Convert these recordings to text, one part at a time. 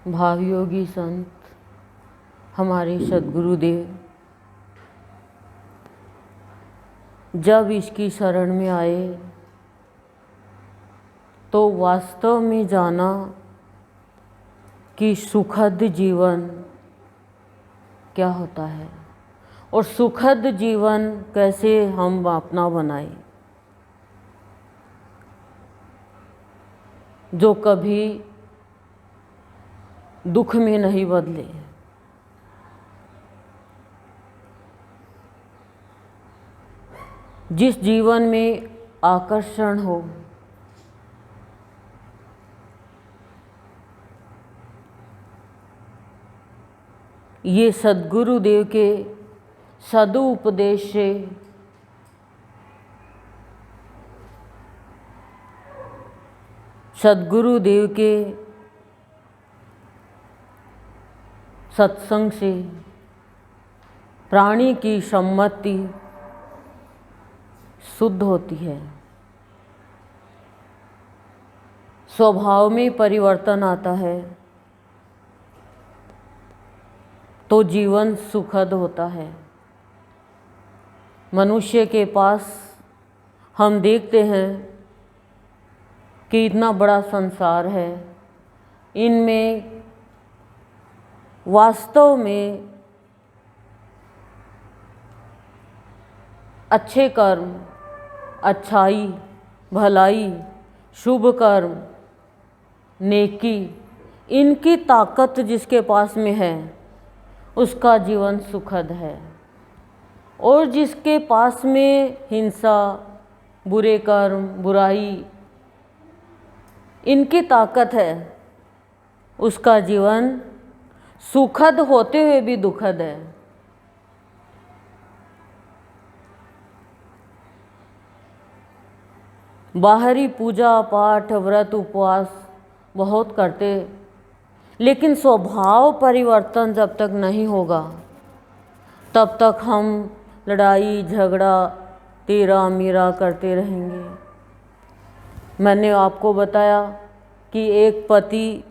भावयोगी संत हमारे सद्गुरुदेव जब इसकी शरण में आए तो वास्तव में जाना कि सुखद जीवन क्या होता है और सुखद जीवन कैसे हम अपना बनाए, जो कभी दुख में नहीं बदले। जिस जीवन में आकर्षण हो, ये सद्गुरुदेव के सदुपदेश से सद्गुरुदेव के सत्संग से प्राणी की सम्मति शुद्ध होती है, स्वभाव में परिवर्तन आता है, तो जीवन सुखद होता है। मनुष्य के पास हम देखते हैं कि इतना बड़ा संसार है, इनमें वास्तव में अच्छे कर्म, अच्छाई, भलाई, शुभ कर्म, नेकी, इनकी ताकत जिसके पास में है उसका जीवन सुखद है, और जिसके पास में हिंसा, बुरे कर्म, बुराई, इनकी ताकत है उसका जीवन सुखद होते हुए भी दुखद है। बाहरी पूजा पाठ, व्रत, उपवास बहुत करते, लेकिन स्वभाव परिवर्तन जब तक नहीं होगा तब तक हम लड़ाई झगड़ा तेरा मेरा करते रहेंगे। मैंने आपको बताया कि एक पति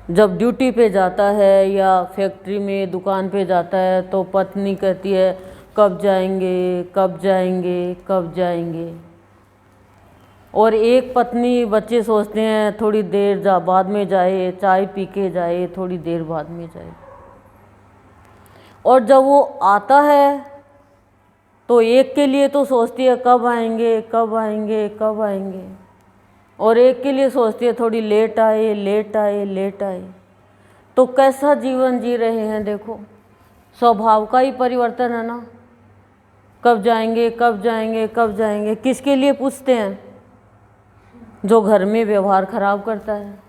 जब ड्यूटी पे जाता है या फैक्ट्री में दुकान पे जाता है तो पत्नी कहती है कब जाएंगे कब जाएंगे कब जाएंगे, और एक पत्नी बच्चे सोचते हैं थोड़ी देर बाद में जाए, चाय पी के जाए, थोड़ी देर बाद में जाए, और जब वो आता है तो एक के लिए तो सोचती है कब आएंगे कब आएंगे कब आएंगे, और एक के लिए सोचती है थोड़ी लेट आए लेट आए लेट आए। तो कैसा जीवन जी रहे हैं देखो, स्वभाव का ही परिवर्तन है ना। कब जाएंगे कब जाएंगे कब जाएंगे, किसके लिए पूछते हैं? जो घर में व्यवहार खराब करता है।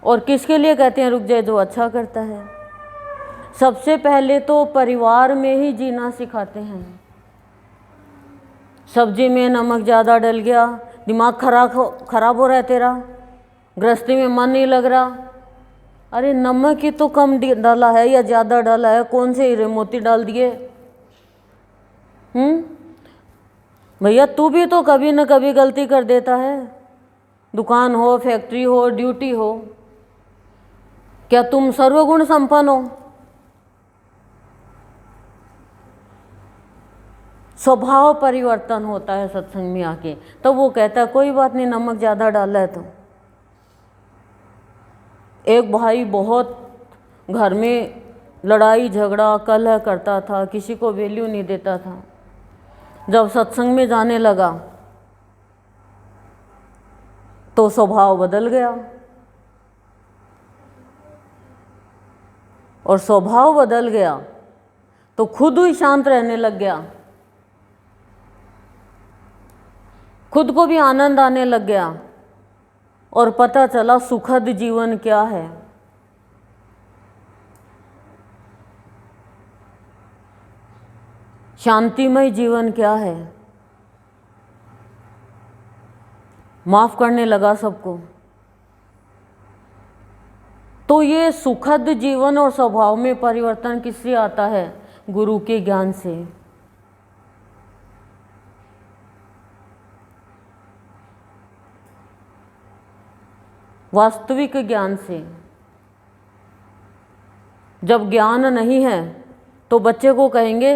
और किसके लिए कहते हैं रुक जाए? जो अच्छा करता है। सबसे पहले तो परिवार में ही जीना सिखाते हैं। सब्जी में नमक ज़्यादा डल गया, दिमाग खराब हो रहा है तेरा, गृहस्थी में मन नहीं लग रहा। अरे नमक ही तो कम डाला है या ज़्यादा डाला है, कौन से हीरे मोती डाल दिए? भैया तू भी तो कभी न कभी गलती कर देता है। दुकान हो, फैक्ट्री हो, ड्यूटी हो, क्या तुम सर्वगुण संपन्न हो? स्वभाव परिवर्तन होता है सत्संग में आके, तो वो कहता है कोई बात नहीं नमक ज़्यादा डाला है तो। एक भाई बहुत घर में लड़ाई झगड़ा कलह करता था, किसी को वैल्यू नहीं देता था। जब सत्संग में जाने लगा तो स्वभाव बदल गया, और स्वभाव बदल गया तो खुद ही शांत रहने लग गया, खुद को भी आनंद आने लग गया, और पता चला सुखद जीवन क्या है। शांतिमय जीवन क्या है। माफ करने लगा सबको। तो ये सुखद जीवन और स्वभाव में परिवर्तन किससे आता है? गुरु के ज्ञान से। वास्तविक ज्ञान से। जब ज्ञान नहीं है तो बच्चे को कहेंगे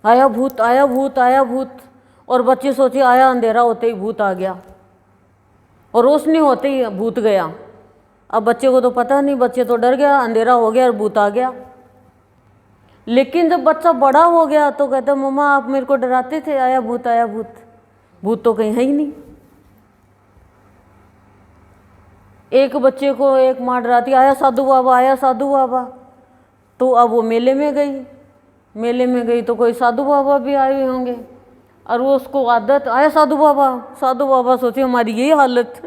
आया भूत, आया भूत, आया भूत, और बच्चे सोचे आया अंधेरा होते ही भूत आ गया और रोशनी होते ही भूत गया। अब बच्चे को तो पता नहीं, बच्चे तो डर गया, अंधेरा हो गया और भूत आ गया। लेकिन जब बच्चा बड़ा हो गया तो कहता मम्मा आप मेरे को डराते थे, आया भूत, आया भूत, भूत तो कहीं है ही नहीं। एक बच्चे को एक माँ डराती, आया साधु बाबा, आया साधु बाबा, तो अब वो मेले में गई तो कोई साधु बाबा भी आए हुए होंगे और वो उसको आदत, आया साधु बाबा, साधु बाबा, सोचिए हमारी यही हालत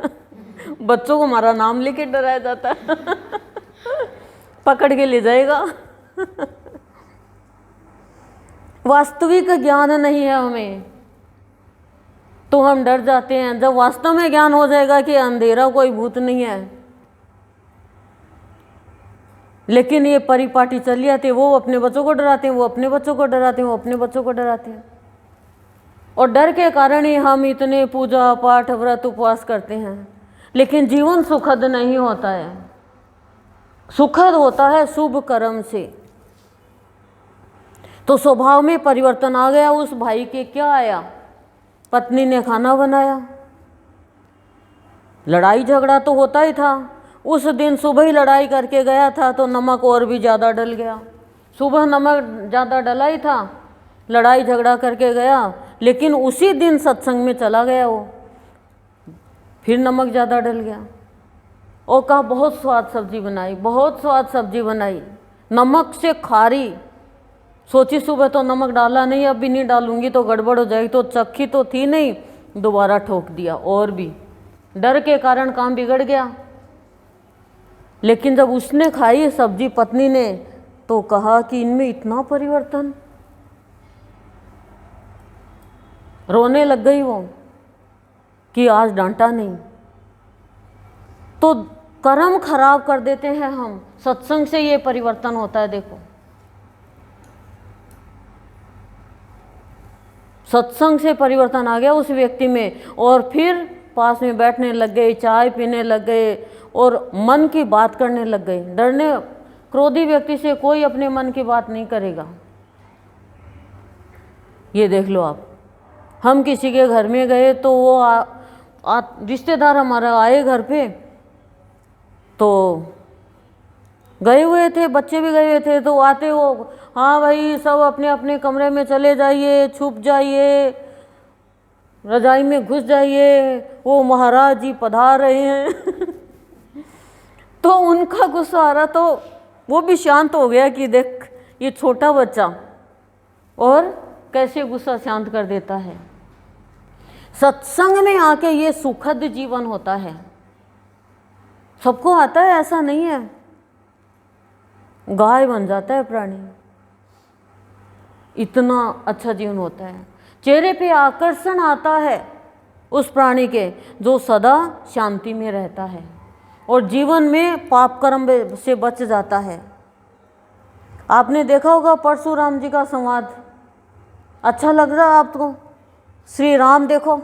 बच्चों को हमारा नाम लेके डराया जाता है पकड़ के ले जाएगा वास्तविक ज्ञान नहीं है हमें तो हम डर जाते हैं। जब वास्तव में ज्ञान हो जाएगा कि अंधेरा कोई भूत नहीं है, लेकिन ये परिपाटी चली आती है, वो अपने बच्चों को डराते हैं, वो अपने बच्चों को डराते हैं, वो अपने बच्चों को डराते हैं, और डर के कारण ही हम इतने पूजा पाठ व्रत उपवास करते हैं, लेकिन जीवन सुखद नहीं होता है। सुखद होता है शुभ कर्म से। तो स्वभाव में परिवर्तन आ गया उस भाई के। क्या आया? पत्नी ने खाना बनाया, लड़ाई झगड़ा तो होता ही था। उस दिन सुबह ही लड़ाई करके गया था तो नमक और भी ज़्यादा डल गया। सुबह नमक ज़्यादा डला ही था, लड़ाई झगड़ा करके गया, लेकिन उसी दिन सत्संग में चला गया वो, फिर नमक ज़्यादा डल गया और कहा बहुत स्वाद सब्जी बनाई, बहुत स्वाद सब्जी बनाई, नमक से खारी। सोची सुबह तो नमक डाला नहीं, अब भी नहीं डालूंगी तो गड़बड़ हो जाएगी, तो चक्की तो थी नहीं, दोबारा ठोक दिया और भी डर के कारण काम बिगड़ गया। लेकिन जब उसने खाई सब्जी पत्नी ने तो कहा कि इनमें इतना परिवर्तन, रोने लग गई वो कि आज डांटा नहीं। तो कर्म खराब कर देते हैं हम, सत्संग से ये परिवर्तन होता है। देखो सत्संग से परिवर्तन आ गया उस व्यक्ति में, और फिर पास में बैठने लग गए, चाय पीने लग गए और मन की बात करने लग गए। डरने क्रोधी व्यक्ति से कोई अपने मन की बात नहीं करेगा। ये देख लो आप, हम किसी के घर में गए तो वो रिश्तेदार हमारा आए घर पे, तो गए हुए थे, बच्चे भी गए हुए थे, तो आते वो हाँ भाई सब अपने अपने कमरे में चले जाइए, छुप जाइए, रजाई में घुस जाइए, वो महाराज जी पधार रहे हैं तो उनका गुस्सा आ रहा, तो वो भी शांत हो गया कि देख ये छोटा बच्चा और कैसे गुस्सा शांत कर देता है। सत्संग में आके ये सुखद जीवन होता है। सबको आता है ऐसा नहीं है, गाय बन जाता है प्राणी, इतना अच्छा जीवन होता है। चेहरे पे आकर्षण आता है उस प्राणी के जो सदा शांति में रहता है और जीवन में पाप कर्म से बच जाता है। आपने देखा होगा परशुराम जी का संवाद, अच्छा लग रहा है आपको? श्री राम देखो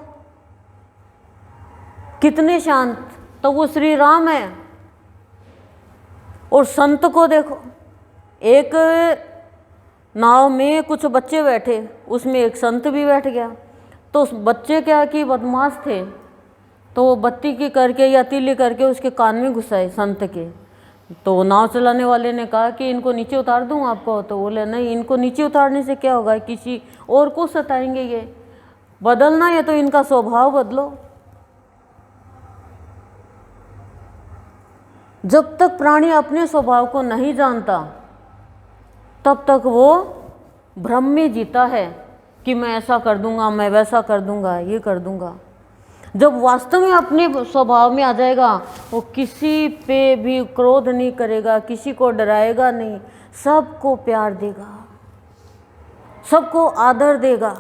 कितने शांत, तो वो श्री राम है। और संत को देखो, एक नाव में कुछ बच्चे बैठे, उसमें एक संत भी बैठ गया। तो उस बच्चे क्या कि बदमाश थे, तो वो बत्ती की करके या तीली करके उसके कान में घुसाए संत के। तो नाव चलाने वाले ने कहा कि इनको नीचे उतार दूं आपको, तो बोले नहीं, इनको नीचे उतारने से क्या होगा, किसी और को सताएंगे, ये बदलना है तो इनका स्वभाव बदलो। जब तक प्राणी अपने स्वभाव को नहीं जानता तब तक वो भ्रम में जीता है कि मैं ऐसा कर दूंगा, मैं वैसा कर दूंगा, ये कर दूंगा। जब वास्तव में अपने स्वभाव में आ जाएगा, वो किसी पे भी क्रोध नहीं करेगा, किसी को डराएगा नहीं, सबको प्यार देगा, सबको आदर देगा।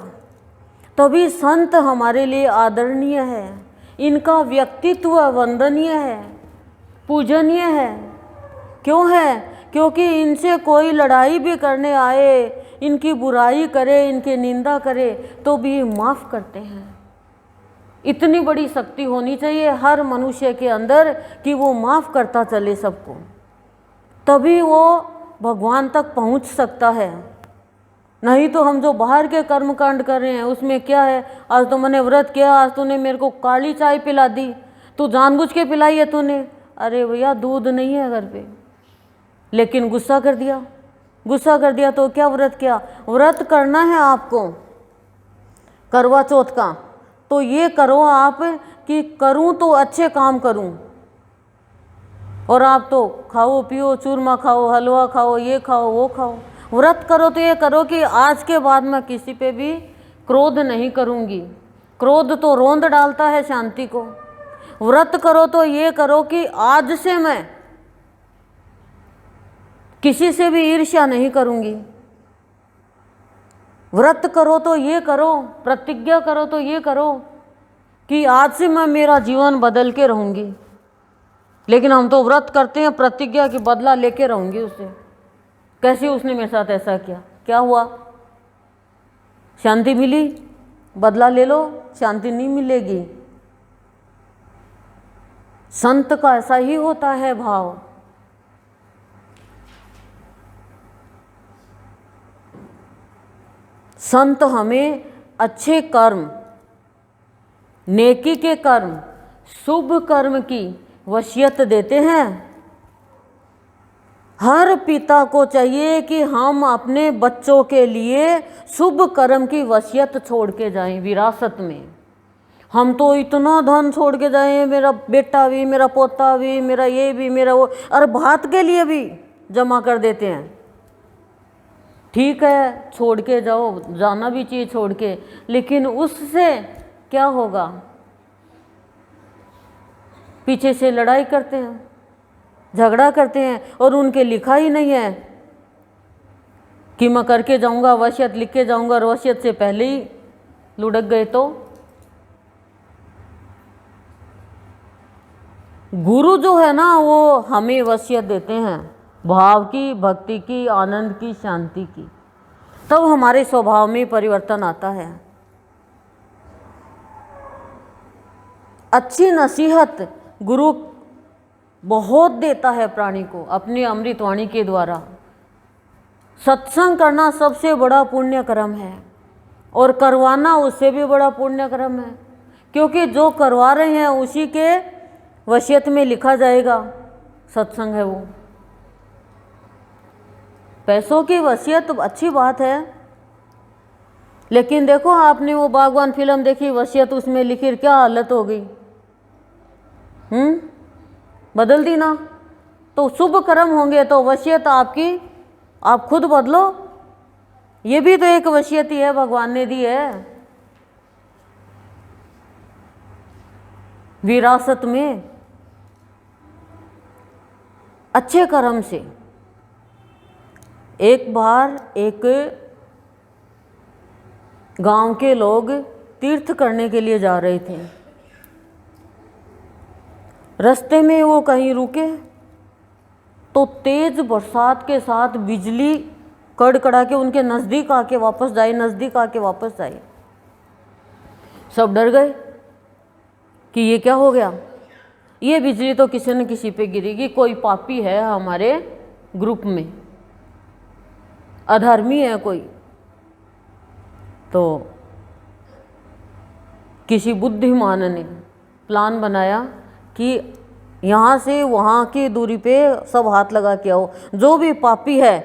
तभी संत हमारे लिए आदरणीय है, इनका व्यक्तित्व वंदनीय है, पूजनीय है। क्यों है? क्योंकि इनसे कोई लड़ाई भी करने आए, इनकी बुराई करे, इनकी निंदा करे, तो भी माफ़ करते हैं। इतनी बड़ी शक्ति होनी चाहिए हर मनुष्य के अंदर कि वो माफ़ करता चले सबको, तभी वो भगवान तक पहुंच सकता है। नहीं तो हम जो बाहर के कर्म कांड कर रहे हैं उसमें क्या है, आज तो मैंने व्रत किया, आज तूने मेरे को काली चाय पिला दी, तू जानबूझ के पिलाई है तूने। अरे भैया दूध नहीं है घर पे, लेकिन गुस्सा कर दिया, गुस्सा कर दिया तो क्या व्रत किया। व्रत करना है आपको करवा चौथ का, तो ये करो आप कि करूं तो अच्छे काम करूं, और आप तो खाओ पियो, चूरमा खाओ, हलवा खाओ, ये खाओ वो खाओ। व्रत करो तो ये करो कि आज के बाद मैं किसी पे भी क्रोध नहीं करूंगी, क्रोध तो रोंद डालता है शांति को। व्रत करो तो ये करो कि आज से मैं किसी से भी ईर्ष्या नहीं करूंगी। व्रत करो तो ये करो, प्रतिज्ञा करो तो ये करो कि आज से मैं मेरा जीवन बदल के रहूंगी। लेकिन हम तो व्रत करते हैं प्रतिज्ञा की बदला लेके रहूंगी उससे। कैसे उसने मेरे साथ ऐसा किया, क्या हुआ, शांति मिली, बदला ले लो, शांति नहीं मिलेगी। संत का ऐसा ही होता है भाव। संत हमें अच्छे कर्म, नेकी के कर्म, शुभ कर्म की वसीयत देते हैं। हर पिता को चाहिए कि हम अपने बच्चों के लिए शुभ कर्म की वसीयत छोड़ के जाएं विरासत में। हम तो इतना धन छोड़ के जाएं, मेरा बेटा भी, मेरा पोता भी, मेरा ये भी, मेरा वो, और भात के लिए भी जमा कर देते हैं। ठीक है, छोड़ के जाओ, जाना भी चाहिए छोड़ के, लेकिन उससे क्या होगा, पीछे से लड़ाई करते हैं, झगड़ा करते हैं, और उनके लिखा ही नहीं है कि मैं करके जाऊंगा, वसीयत लिख के जाऊंगा, और वसीयत से पहले ही लुढ़क गए। तो गुरु जो है ना वो हमें वसीयत देते हैं भाव की, भक्ति की, आनंद की, शांति की, तब हमारे स्वभाव में परिवर्तन आता है। अच्छी नसीहत गुरु बहुत देता है प्राणी को अपनी अमृतवाणी के द्वारा। सत्संग करना सबसे बड़ा पुण्य कर्म है, और करवाना उससे भी बड़ा पुण्य कर्म है, क्योंकि जो करवा रहे हैं उसी के वसीयत में लिखा जाएगा सत्संग है वो। पैसों की वसीयत अच्छी बात है, लेकिन देखो आपने वो बागवान फिल्म देखी, वसीयत उसमें लिखी, क्या हालत हो गई, बदल दी ना। तो शुभ कर्म होंगे तो वसीयत आपकी आप खुद बदलो, ये भी तो एक वसीयत ही है, भगवान ने दी है विरासत में। अच्छे कर्म से एक बार एक गांव के लोग तीर्थ करने के लिए जा रहे थे। रास्ते में वो कहीं रुके तो तेज बरसात के साथ बिजली कड़कड़ा के उनके नज़दीक आके वापस जाए, नज़दीक आके वापस जाए। सब डर गए कि ये क्या हो गया, ये बिजली तो किसी न किसी पे गिरेगी, कोई पापी है हमारे ग्रुप में, अधर्मी है कोई। तो किसी बुद्धिमान ने प्लान बनाया कि यहाँ से वहाँ की दूरी पे सब हाथ लगा के आओ, जो भी पापी है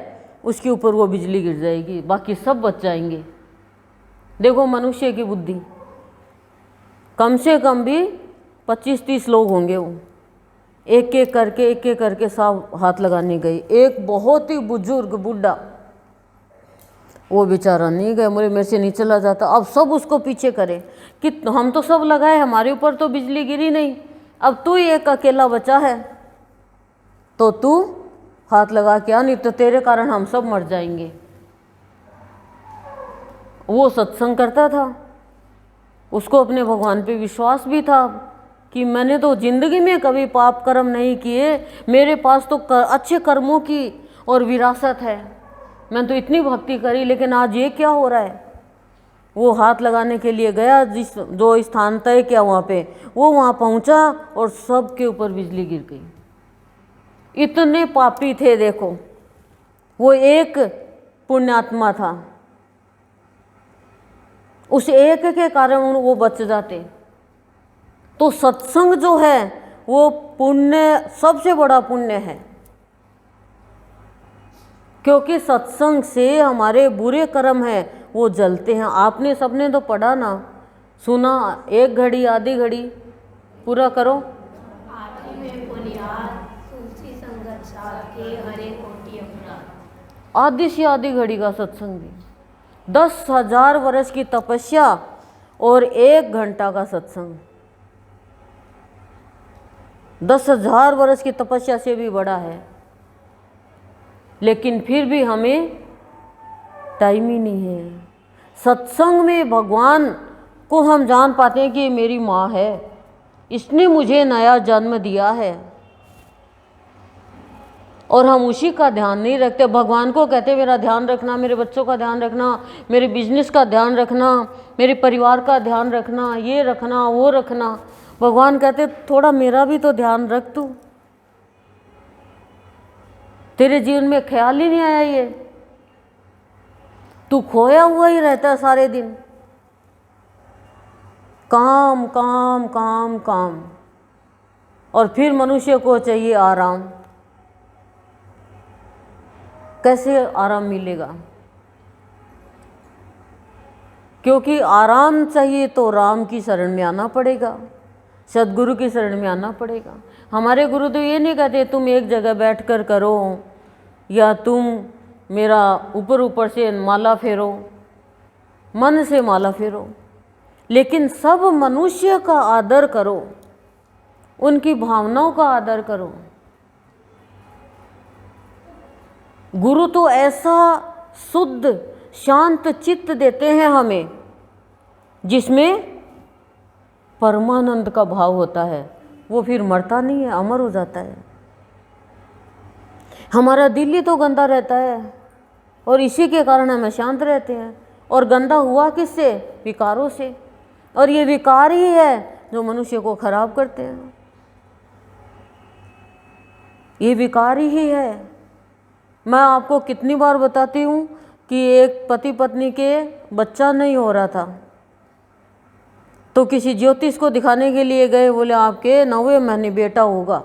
उसके ऊपर वो बिजली गिर जाएगी, बाकी सब बच जाएंगे। देखो मनुष्य की बुद्धि, कम से कम भी 25-30 लोग होंगे, वो एक एक करके सब हाथ लगाने गए। एक बहुत ही बुजुर्ग बूढ़ा, वो बेचारा नहीं गया, मेरे से नहीं चला जाता। अब सब उसको पीछे करे कि हम तो सब लगाए, हमारे ऊपर तो बिजली गिरी नहीं, अब तू एक अकेला बचा है तो तू हाथ लगा के आ, नहीं तो तेरे कारण हम सब मर जाएंगे। वो सत्संग करता था, उसको अपने भगवान पे विश्वास भी था कि मैंने तो जिंदगी में कभी पाप कर्म नहीं किए, मेरे पास तो अच्छे कर्मों की और विरासत है, मैंने तो इतनी भक्ति करी, लेकिन आज ये क्या हो रहा है। वो हाथ लगाने के लिए गया, जिस जो स्थान तय किया वहाँ पे, वो वहाँ पहुँचा और सबके ऊपर बिजली गिर गई। इतने पापी थे देखो, वो एक पुण्यात्मा था, उस एक के कारण वो बच जाते। तो सत्संग जो है वो पुण्य, सबसे बड़ा पुण्य है, क्योंकि सत्संग से हमारे बुरे कर्म है वो जलते हैं। आपने सबने तो पढ़ा ना, सुना, एक घड़ी आधी घड़ी, पूरा करो। आधी से आधी घड़ी का सत्संग भी, 10,000 वर्ष की तपस्या और 1 घंटा का सत्संग, 10,000 वर्ष की तपस्या से भी बड़ा है। लेकिन फिर भी हमें टाइम ही नहीं है। सत्संग में भगवान को हम जान पाते हैं कि ये मेरी माँ है, इसने मुझे नया जन्म दिया है, और हम उसी का ध्यान नहीं रखते। भगवान को कहते मेरा ध्यान रखना, मेरे बच्चों का ध्यान रखना, मेरे बिजनेस का ध्यान रखना, मेरे परिवार का ध्यान रखना, ये रखना वो रखना। भगवान कहते थोड़ा मेरा भी तो ध्यान रख, तू, तेरे जीवन में ख्याल ही नहीं आया, ये तू खोया हुआ ही रहता है सारे दिन, काम काम काम काम, और फिर मनुष्य को चाहिए आराम। कैसे आराम मिलेगा? क्योंकि आराम चाहिए तो राम की शरण में आना पड़ेगा, सदगुरु की शरण में आना पड़ेगा। हमारे गुरु तो ये नहीं कहते तुम एक जगह बैठकर करो, या तुम मेरा ऊपर ऊपर से माला फेरो, मन से माला फेरो, लेकिन सब मनुष्य का आदर करो, उनकी भावनाओं का आदर करो। गुरु तो ऐसा शुद्ध शांत चित्त देते हैं हमें, जिसमें परमानंद का भाव होता है, वो फिर मरता नहीं है, अमर हो जाता है। हमारा दिल ही तो गंदा रहता है, और इसी के कारण हम शांत रहते हैं। और गंदा हुआ किससे? विकारों से, और ये विकार ही है जो मनुष्य को खराब करते हैं। ये विकार ही है। मैं आपको कितनी बार बताती हूँ कि एक पति पत्नी के बच्चा नहीं हो रहा था, तो किसी ज्योतिष को दिखाने के लिए गए, बोले आपके 9वें महीने बेटा होगा।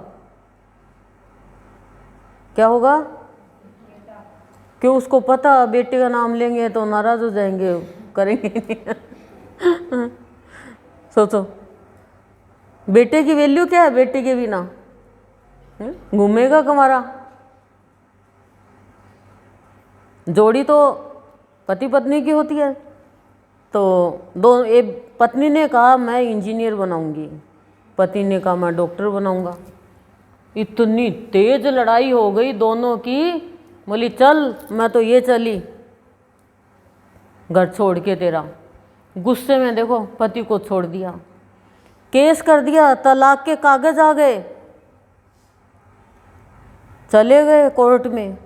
क्या होगा? क्यों? उसको पता बेटे का नाम लेंगे तो नाराज हो जाएंगे, करेंगे नहीं। सोचो बेटे की वैल्यू क्या है? बेटे के बिना घूमेगा कमारा। जोड़ी तो पति पत्नी की होती है, तो एक पत्नी ने कहा मैं इंजीनियर बनाऊंगी, पति ने कहा मैं डॉक्टर बनाऊंगा। इतनी तेज लड़ाई हो गई दोनों की। बोली चल, मैं तो ये चली घर छोड़ के तेरा। गुस्से में देखो पति को छोड़ दिया, केस कर दिया, तलाक के कागज आ गए, चले गए कोर्ट में।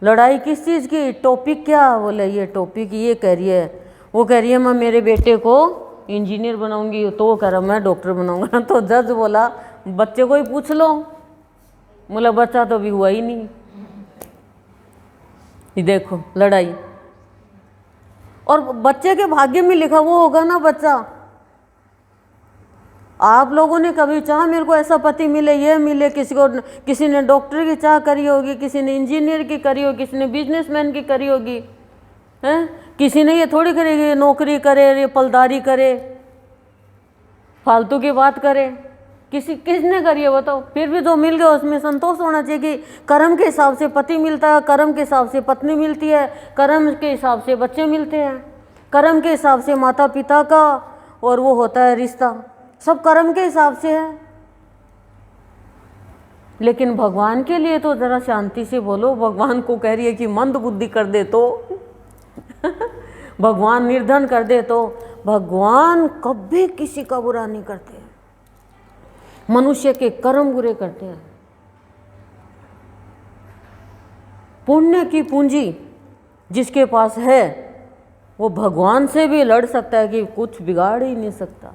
लड़ाई किस चीज़ की? टॉपिक क्या? बोले ये टॉपिक ये कह रही है, वो कह रही है मैं मेरे बेटे को इंजीनियर बनाऊंगी, तो वो कह रहा मैं डॉक्टर बनाऊंगा। तो जज बोला बच्चे को ही पूछ लो। बोला बच्चा तो अभी हुआ ही नहीं। ये देखो लड़ाई, और बच्चे के भाग्य में लिखा वो होगा ना बच्चा। आप लोगों ने कभी चाहा मेरे को ऐसा पति मिले, ये मिले? किसी ने डॉक्टर की चाह करी होगी, किसी ने इंजीनियर की करी होगी, किसी ने बिजनेसमैन की करी होगी, हैं? किसी ने ये थोड़ी करेगी नौकरी करे, ये पलदारी करे, फालतू की बात करे। किसने करी है बताओ? फिर भी जो मिल गया उसमें संतोष होना चाहिए कि कर्म के हिसाब से पति मिलता है, कर्म के हिसाब से पत्नी मिलती है, कर्म के हिसाब से बच्चे मिलते हैं, कर्म के हिसाब से माता पिता का और वो होता है रिश्ता, सब कर्म के हिसाब से है। लेकिन भगवान के लिए तो जरा शांति से बोलो। भगवान को कह रही है कि मंद बुद्धि कर दे तो भगवान निर्धन कर दे तो। भगवान कभी किसी का बुरा नहीं करते, मनुष्य के कर्म बुरे करते हैं। पुण्य की पूंजी जिसके पास है वो भगवान से भी लड़ सकता है कि कुछ बिगाड़ ही नहीं सकता।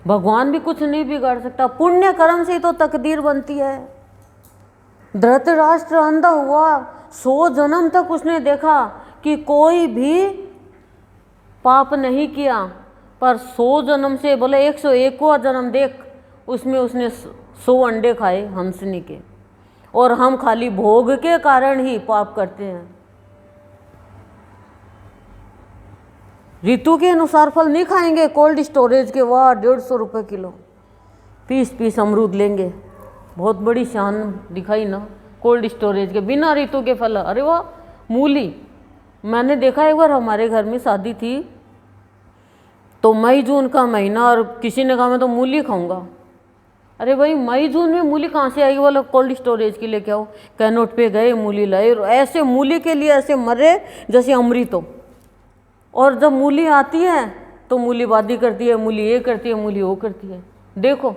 भगवान भी कुछ नहीं बिगाड़ सकता। पुण्य कर्म से ही तो तकदीर बनती है। धृतराष्ट्र अंधा हुआ, 100 जन्म तक उसने देखा कि कोई भी पाप नहीं किया, पर 100 जन्म से बोले 101वां जन्म देख, उसमें उसने 100 अंडे खाए हंसनी के। और हम खाली भोग के कारण ही पाप करते हैं। ऋतु के अनुसार फल नहीं खाएंगे, कोल्ड स्टोरेज के, वाह 150 रुपये किलो, पीस अमरूद लेंगे, बहुत बड़ी शान दिखाई ना कोल्ड स्टोरेज के, बिना ऋतु के फल। अरे वाह, मूली मैंने देखा, एक बार हमारे घर में शादी थी तो मई जून का महीना, और किसी ने कहा मैं तो मूली खाऊंगा। अरे भाई, मई जून में मूली कहाँ से आएगी? बोला कोल्ड स्टोरेज के लिए क्या हो, कैनोट पे गए, मूली लाए, ऐसे मूली के लिए ऐसे मरे जैसे अमृत हो। और जब मूली आती है तो मूलीबादी करती है, मूली ये करती है, मूली वो करती है, देखो।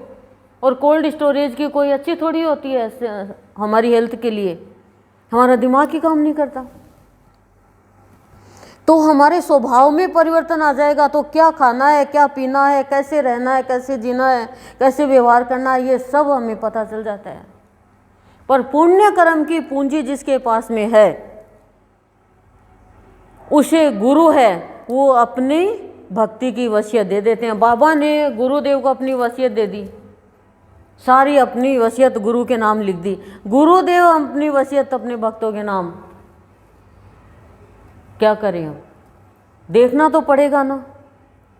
और कोल्ड स्टोरेज की कोई अच्छी थोड़ी होती है ऐसे हमारी हेल्थ के लिए, हमारा दिमाग ही काम नहीं करता। तो हमारे स्वभाव में परिवर्तन आ जाएगा तो क्या खाना है, क्या पीना है, कैसे रहना है, कैसे जीना है, कैसे व्यवहार करना है, ये सब हमें पता चल जाता है। पर पुण्य कर्म की पूंजी जिसके पास में है, उसे गुरु है, वो अपनी भक्ति की वसीयत दे देते हैं। बाबा ने गुरुदेव को अपनी वसीयत दे दी, सारी अपनी वसीयत गुरु के नाम लिख दी। गुरुदेव अपनी वसीयत अपने भक्तों के नाम, क्या करें हम? देखना तो पड़ेगा ना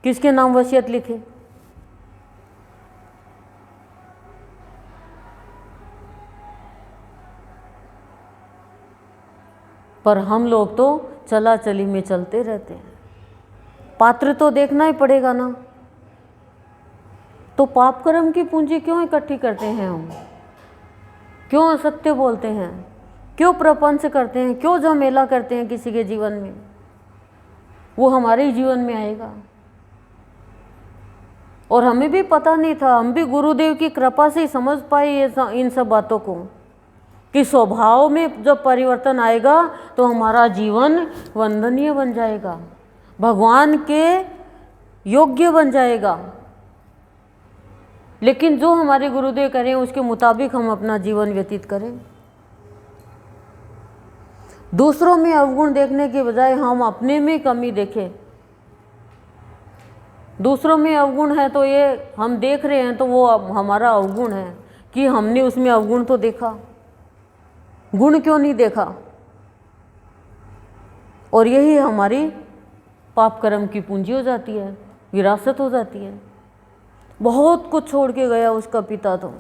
किसके नाम वसीयत लिखे। पर हम लोग तो चला चली में चलते रहते हैं। पात्र तो देखना ही पड़ेगा ना। तो पाप कर्म की पूंजी क्यों इकट्ठी करते हैं हम? क्यों असत्य बोलते हैं? क्यों प्रपंच करते हैं? क्यों झमेला करते हैं किसी के जीवन में? वो हमारे ही जीवन में आएगा। और हमें भी पता नहीं था, हम भी गुरुदेव की कृपा से ही समझ पाए इन सब बातों को, कि स्वभाव में जब परिवर्तन आएगा तो हमारा जीवन वंदनीय बन जाएगा, भगवान के योग्य बन जाएगा। लेकिन जो हमारे गुरुदेव करें उसके मुताबिक हम अपना जीवन व्यतीत करें। दूसरों में अवगुण देखने के बजाय हम अपने में कमी देखें। दूसरों में अवगुण है तो ये हम देख रहे हैं तो वो हमारा अवगुण है कि हमने उसमें अवगुण तो देखा, गुण क्यों नहीं देखा? और यही हमारी पाप कर्म की पूंजी हो जाती है, विरासत हो जाती है। बहुत कुछ छोड़ के गया उसका पिता, तो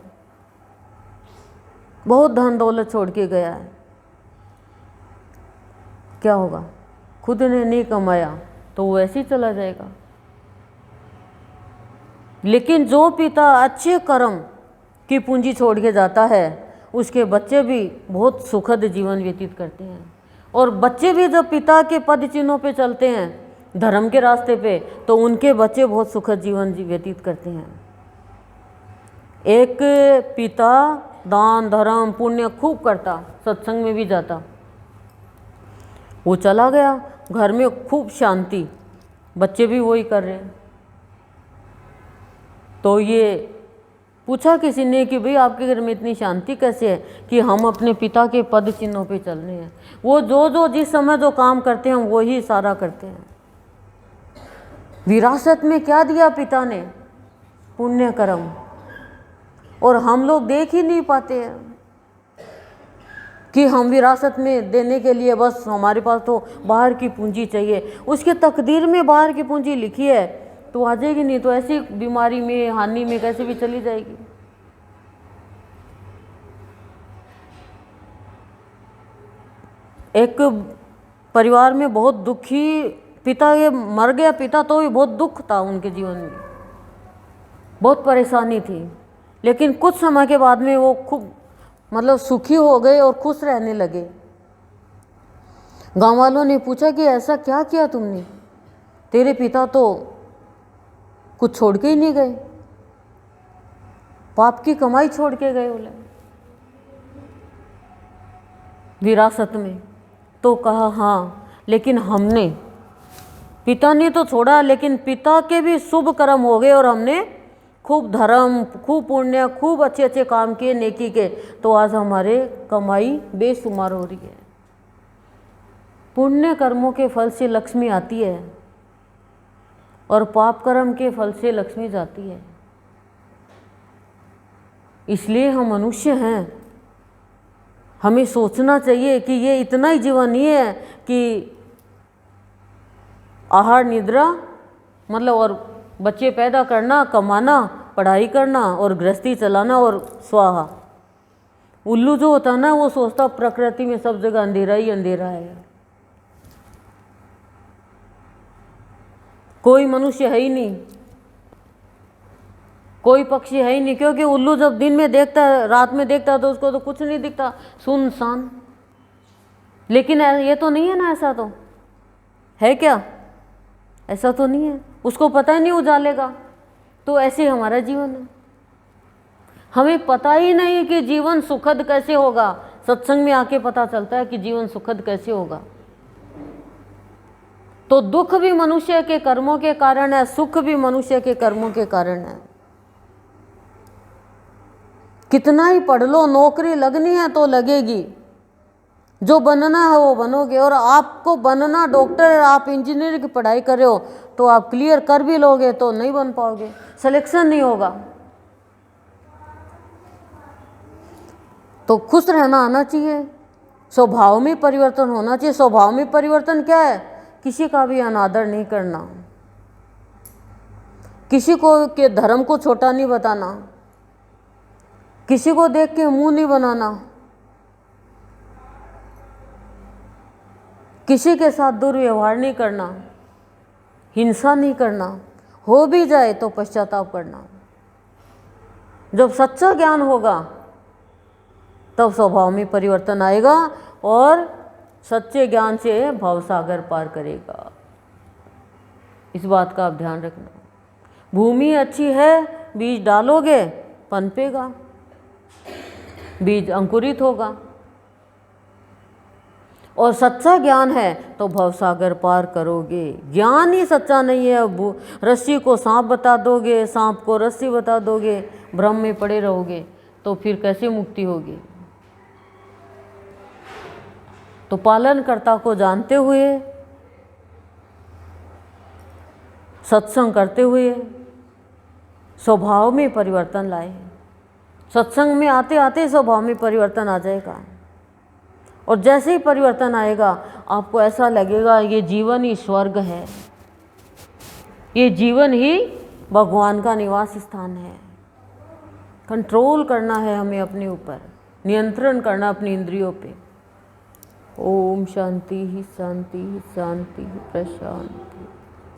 बहुत धन दौलत छोड़ के गया है। क्या होगा? खुद ने नहीं कमाया तो वो ऐसे ही चला जाएगा। लेकिन जो पिता अच्छे कर्म की पूंजी छोड़ के जाता है, उसके बच्चे भी बहुत सुखद जीवन व्यतीत करते हैं। और बच्चे भी जब पिता के पद चिन्हों पे चलते हैं, धर्म के रास्ते पे, तो उनके बच्चे बहुत सुखद जीवन व्यतीत करते हैं। एक पिता दान धर्म पुण्य खूब करता, सत्संग में भी जाता, वो चला गया, घर में खूब शांति, बच्चे भी वही कर रहे हैं। तो ये पूछा किसी ने कि भाई आपके घर में इतनी शांति कैसे है? कि हम अपने पिता के पद चिन्हों पे चल रहे हैं। वो जो जिस समय जो काम करते हैं वो ही सारा करते हैं। विरासत में क्या दिया पिता ने? पुण्य कर्म। और हम लोग देख ही नहीं पाते हैं कि हम विरासत में देने के लिए बस हमारे पास तो बाहर की पूंजी चाहिए। उसके तकदीर में बाहर की पूंजी लिखी है तो आ जाएगी, नहीं तो ऐसी बीमारी में हानि में कैसे भी चली जाएगी। एक परिवार में बहुत दुखी पिता, ये मर गया पिता तो भी बहुत दुख था उनके जीवन में, बहुत परेशानी थी। लेकिन कुछ समय के बाद में वो खूब मतलब सुखी हो गए और खुश रहने लगे। गांव वालों ने पूछा कि ऐसा क्या किया तुमने? तेरे पिता तो कुछ छोड़ के ही नहीं गए, पाप की कमाई छोड़ के गए बोले विरासत में। तो कहा हाँ, लेकिन हमने, पिता ने तो छोड़ा, लेकिन पिता के भी शुभ कर्म हो गए और हमने खूब धर्म, खूब पुण्य, खूब अच्छे अच्छे काम किए, नेकी के, तो आज हमारे कमाई बेशुमार हो रही है। पुण्य कर्मों के फल से लक्ष्मी आती है और पाप कर्म के फल से लक्ष्मी जाती है। इसलिए हम मनुष्य हैं, हमें सोचना चाहिए कि ये इतना ही जीवन नहीं है कि आहार निद्रा मतलब और बच्चे पैदा करना, कमाना, पढ़ाई करना और गृहस्थी चलाना और स्वाहा। उल्लू जो होता है ना, वो सोचता प्रकृति में सब जगह अंधेरा ही अंधेरा है, कोई मनुष्य है ही नहीं, कोई पक्षी है ही नहीं। क्योंकि उल्लू जब दिन में देखता है, रात में देखता है तो उसको तो कुछ नहीं दिखता, सुनसान। लेकिन ये तो नहीं है ना, ऐसा तो है क्या? ऐसा तो नहीं है, उसको पता ही नहीं उजाले का। तो ऐसे हमारा जीवन है, हमें पता ही नहीं कि जीवन सुखद कैसे होगा। सत्संग में आके पता चलता है कि जीवन सुखद कैसे होगा। तो दुख भी मनुष्य के कर्मों के कारण है, सुख भी मनुष्य के कर्मों के कारण है। कितना ही पढ़ लो, नौकरी लगनी है तो लगेगी, जो बनना है वो बनोगे। और आपको बनना डॉक्टर, आप इंजीनियर की पढ़ाई कर रहे हो तो आप क्लियर कर भी लोगे तो नहीं बन पाओगे, सिलेक्शन नहीं होगा। तो खुश रहना आना चाहिए, स्वभाव में परिवर्तन होना चाहिए। स्वभाव में परिवर्तन क्या है? किसी का भी अनादर नहीं करना, किसी को के धर्म को छोटा नहीं बताना, किसी को देख के मुंह नहीं बनाना, किसी के साथ दुर्व्यवहार नहीं करना, हिंसा नहीं करना, हो भी जाए तो पश्चाताप करना। जब सच्चा ज्ञान होगा तब स्वभाव में परिवर्तन आएगा और सच्चे ज्ञान से भवसागर पार करेगा। इस बात का आप ध्यान रखना। भूमि अच्छी है, बीज डालोगे पनपेगा, बीज अंकुरित होगा। और सच्चा ज्ञान है तो भवसागर पार करोगे। ज्ञान ही सच्चा नहीं है, रस्सी को सांप बता दोगे, सांप को रस्सी बता दोगे, भ्रम में पड़े रहोगे तो फिर कैसे मुक्ति होगी? तो पालनकर्ता को जानते हुए, सत्संग करते हुए स्वभाव में परिवर्तन लाए। सत्संग में आते आते स्वभाव में परिवर्तन आ जाएगा और जैसे ही परिवर्तन आएगा आपको ऐसा लगेगा ये जीवन ही स्वर्ग है, ये जीवन ही भगवान का निवास स्थान है। कंट्रोल करना है हमें अपने ऊपर, नियंत्रण करना अपनी इंद्रियों पे। ओम शांति ही शांति ही शांति ही प्रशांति।